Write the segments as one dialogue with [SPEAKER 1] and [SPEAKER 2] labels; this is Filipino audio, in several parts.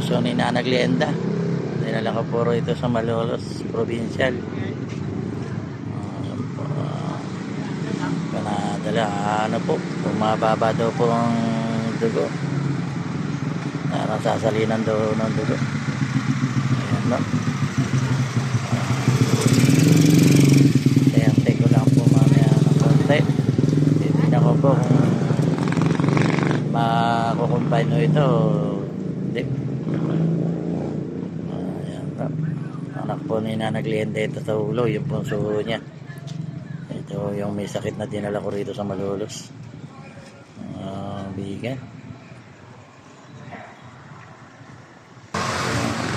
[SPEAKER 1] puso ni Nanang Glenda. Dinala ko po ito sa Malolos Provincial. Panadala, ano po, bumababa daw po ang dugo. Nasasalinan daw ng dugo. Ayan no. Kaya take ko lang po mamaya ng konti. Titignan ko po kung makukumbine o ito. Hindi. Ayan no. Anak po ni Nanang Glenda ito sa ulo, yung punso niya. Ito yung may sakit na dinala ko rito sa Malolos. Bigan.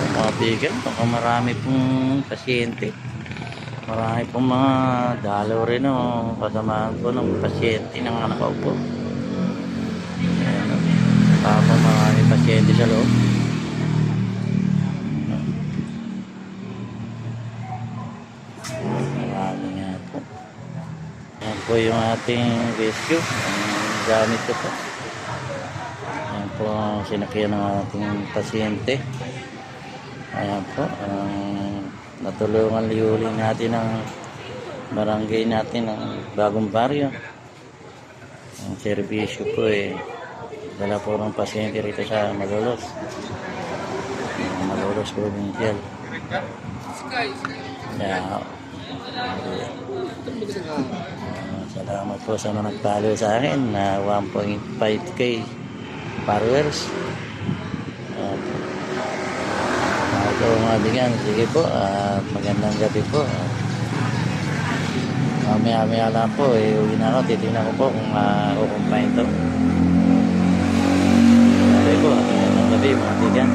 [SPEAKER 1] Mga bigan, baka marami pong pasyente. Marami pong mga dalaw rin o kasamahan po ng pasyente ng anak ko po. Baka marami pasyente sa loob. Marami nga po. Yan po yung ating rescue. Ang gamit ko po. Yan po ang sinakyan ng ating pasyente. Ayan po. Natulungan liulin natin ang barangay natin ng Bagong Baryo. Ang serbisyo po dala po ng pasyente rito sa Malolos. Malolos Provincial. Kaya salamat po sa mga nagpalo sa akin na 1.5k followers. Ito mga bigan, sige po, magandang gabi po. Mamaya lang po, uwi na ako, titignan ko po kung kukumpain ito. Okay po, magandang gabi mga bigan.